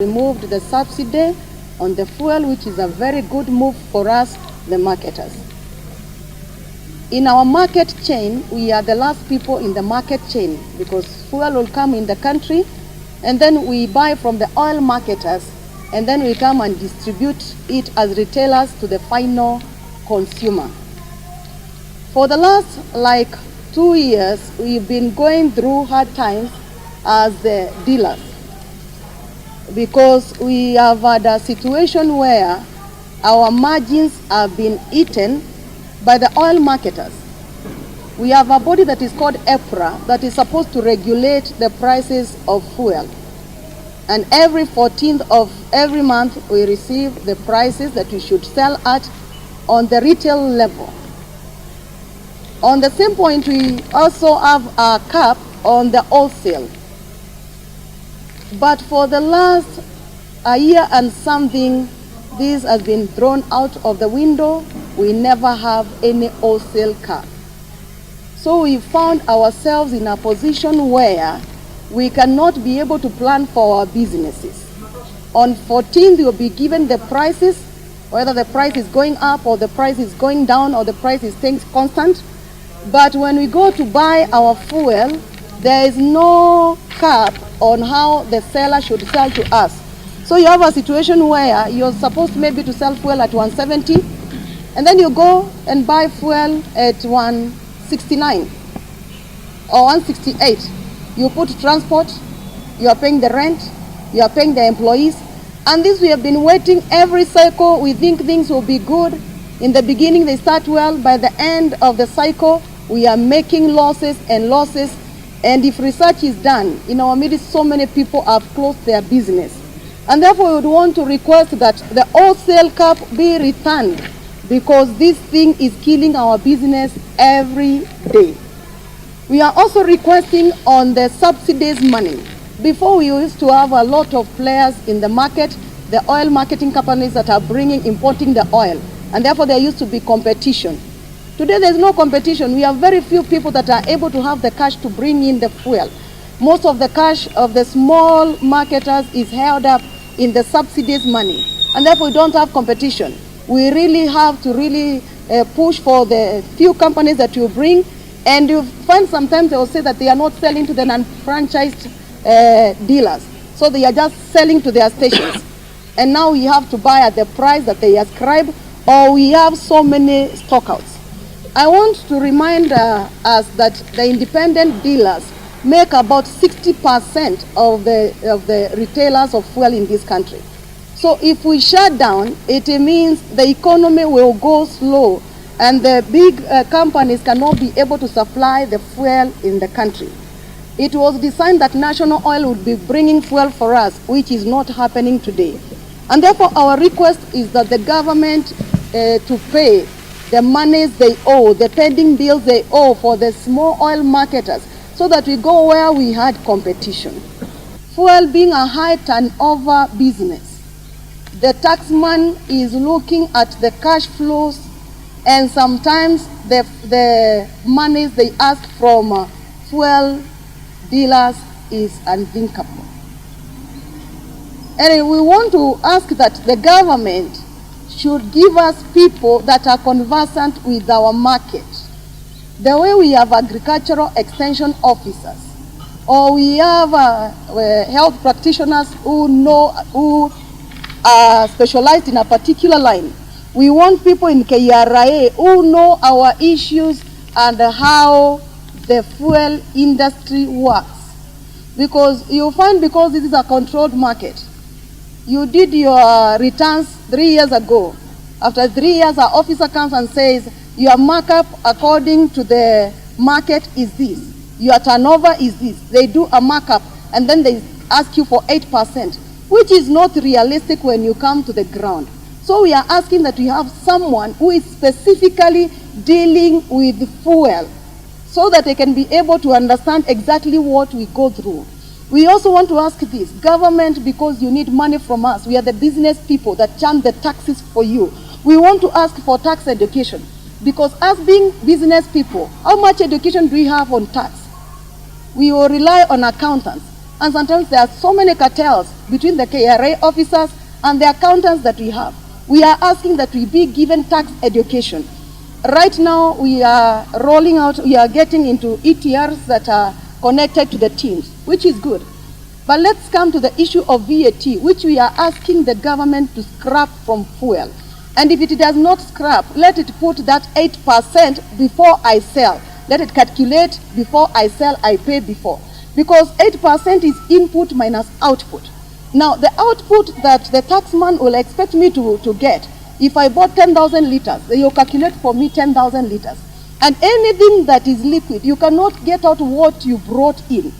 removed the subsidy on the fuel, which is a very good move for us, the marketers. In our market chain, we are the last people in the market chain because fuel will come in the country and then we buy from the oil marketers and then we come and distribute it as retailers to the final consumer. For the last 2 years, we've been going through hard times as the dealers, because we have had a situation where our margins have been eaten by the oil marketers. We have a body that is called EPRA that is supposed to regulate the prices of fuel. And every 14th of every month we receive the prices that we should sell at on the retail level. On the same point, we also have a cap on the wholesale. But for the last year and something, this has been thrown out of the window. We never have any wholesale cap. So we found ourselves in a position where we cannot be able to plan for our businesses. On 14th, you'll be given the prices, whether the price is going up or the price is going down or the price is staying constant. But when we go to buy our fuel, there is no cap on how the seller should sell to us. So you have a situation where you're supposed maybe to sell fuel at 170, and then you go and buy fuel at 169 or 168. You put transport, you are paying the rent, you are paying the employees, and this we have been waiting every cycle. We think things will be good. In the beginning they start well, by the end of the cycle we are making losses and losses. And if research is done, in our midst so many people have closed their business. And therefore we would want to request that the wholesale cap be returned, because this thing is killing our business every day. We are also requesting on the subsidies money. Before we used to have a lot of players in the market, the oil marketing companies that are importing the oil, and therefore there used to be competition. Today there's no competition. We have very few people that are able to have the cash to bring in the fuel. Most of the cash of the small marketers is held up in the subsidies money, and therefore we don't have competition. We really have to push for the few companies that you bring, and you find sometimes they will say that they are not selling to the non-franchised dealers, so they are just selling to their stations. And now we have to buy at the price that they ascribe, or we have so many stockouts. I want to remind us that the independent dealers make about 60% of the retailers of fuel in this country. So if we shut down, it means the economy will go slow and the big companies cannot be able to supply the fuel in the country. It was designed that National Oil would be bringing fuel for us, which is not happening today. And therefore our request is that the government to pay the monies they owe, the pending bills they owe for the small oil marketers, so that we go where we had competition. Fuel being a high turnover business, the taxman is looking at the cash flows, and sometimes the monies they ask from fuel dealers is unthinkable. And we want to ask that the government should give us people that are conversant with our market. The way we have agricultural extension officers, or we have health practitioners who are specialized in a particular line. We want people in KRA who know our issues and how the fuel industry works. Because you find, because this is a controlled market, you did your returns 3 years ago. After 3 years, our officer comes and says, your markup according to the market is this. Your turnover is this. They do a markup and then they ask you for 8%, which is not realistic when you come to the ground. So we are asking that we have someone who is specifically dealing with fuel, so that they can be able to understand exactly what we go through. We also want to ask this, government, because you need money from us. We are the business people that charge the taxes for you. We want to ask for tax education, because us being business people, how much education do we have on tax? We will rely on accountants. And sometimes there are so many cartels between the KRA officers and the accountants that we have. We are asking that we be given tax education. Right now, we are rolling out, we are getting into ETRs that are connected to the teams, which is good. But let's come to the issue of VAT, which we are asking the government to scrap from fuel. And if it does not scrap, let it put that 8% before I sell. Let it calculate before I sell, I pay before. Because 8% is input minus output. Now, the output that the taxman will expect me to get, if I bought 10,000 liters, they will calculate for me 10,000 liters. And anything that is liquid, you cannot get out what you brought in.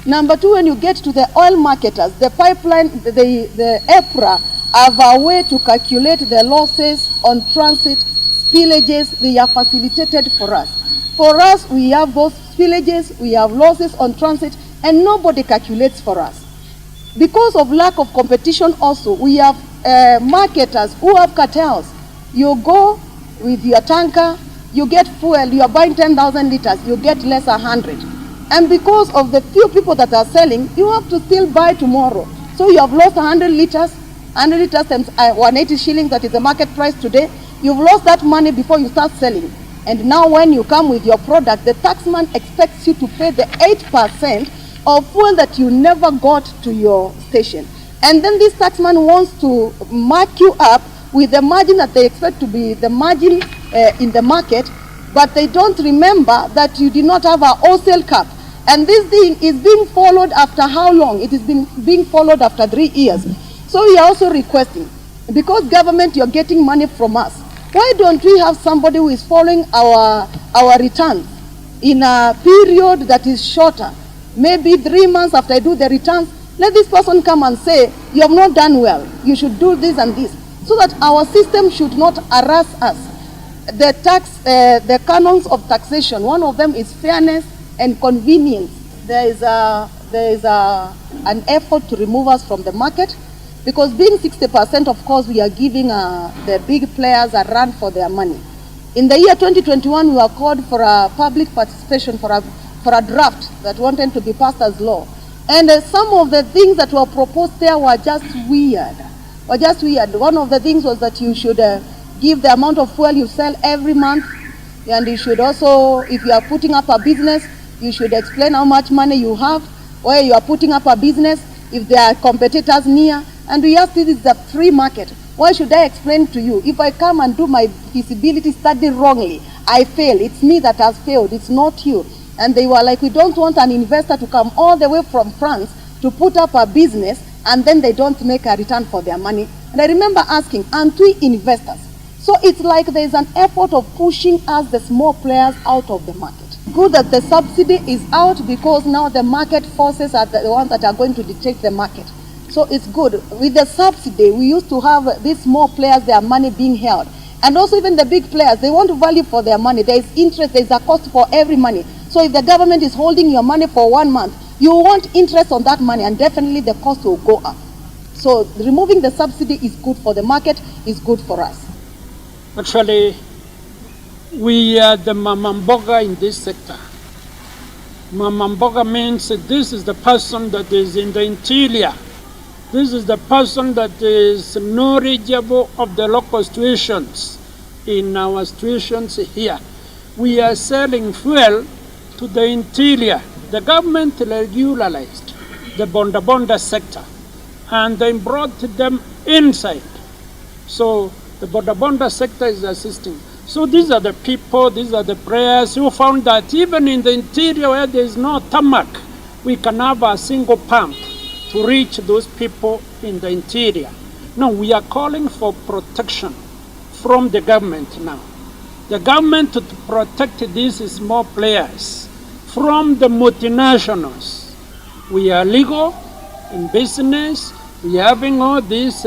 Number two, when you get to the oil marketers, the pipeline, the EPRA have a way to calculate the losses on transit, spillages, they are facilitated for us. For us, we have those spillages, we have losses on transit, and nobody calculates for us. Because of lack of competition also, we have marketers who have cartels. You go with your tanker, you get fuel, you are buying 10,000 liters, you get less 100. And because of the few people that are selling, you have to still buy tomorrow. So you have lost 100 liters times 180 shillings, that is the market price today. You've lost that money before you start selling. And now when you come with your product, the taxman expects you to pay the 8% of fuel that you never got to your station. And then this taxman wants to mark you up with the margin that they expect to be the margin in the market, but they don't remember that you did not have a wholesale cap. And this thing is being followed after how long? It is being followed after 3 years. So we are also requesting, because government, you're getting money from us, why don't we have somebody who is following our returns in a period that is shorter? Maybe 3 months after I do the returns, let this person come and say, you have not done well, you should do this and this, so that our system should not harass us. The canons of taxation, one of them is fairness and convenience. There is an effort to remove us from the market, because being 60%, of course, we are giving the big players a run for their money. In the year 2021, we were called for a public participation for a draft that wanted to be passed as law. And some of the things that were proposed there were just weird. One of the things was that you should give the amount of fuel you sell every month, and you should also, if you are putting up a business, you should explain how much money you have, where you are putting up a business, if there are competitors near. And we ask, this is a free market. Why should I explain to you? If I come and do my feasibility study wrongly, I fail. It's me that has failed. It's not you. And they were like, we don't want an investor to come all the way from France to put up a business and then they don't make a return for their money. And I remember asking, aren't we investors? So it's like there's an effort of pushing us, the small players, out of the market. Good that the subsidy is out, because now the market forces are the ones that are going to dictate the market. So it's good. With the subsidy, we used to have these small players, their money being held. And also even the big players, they want value for their money. There is interest, there is a cost for every money. So if the government is holding your money for 1 month, you want interest on that money, and definitely the cost will go up. So removing the subsidy is good for the market, is good for us. Actually, we are the mamamboga in this sector. Mamamboga means this is the person that is in the interior. This is the person that is knowledgeable of the local situations in our situations here. We are selling fuel to the interior. The government regularized the bonda sector and they brought them inside. So the bonda sector is assisting. So these are the people, these are the players who found that even in the interior where there is no tarmac, we can have a single pump to reach those people in the interior. Now we are calling for protection from the government now. The government to protect these small players from the multinationals. We are legal in business. We are having all these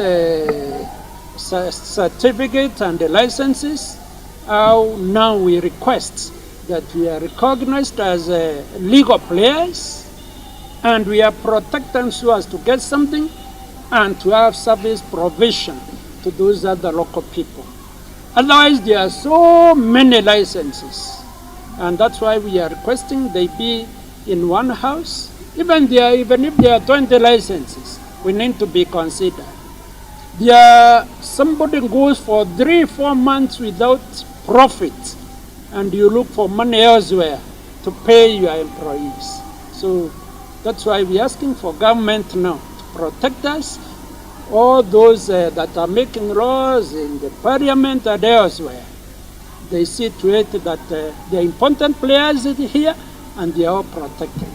certificates and the licenses. Now we request that we are recognized as legal players, and we are protecting so as to get something and to have service provision to those other local people. Otherwise, there are so many licenses, and that's why we are requesting they be in one house Even if there are 20 licenses, we need to be considered. Somebody goes for 3-4 months without profit, and you look for money elsewhere to pay your employees. So that's why we're asking for government now to protect us. All those that are making laws in the parliament and elsewhere, they see to it that the important players here, and they are all protected.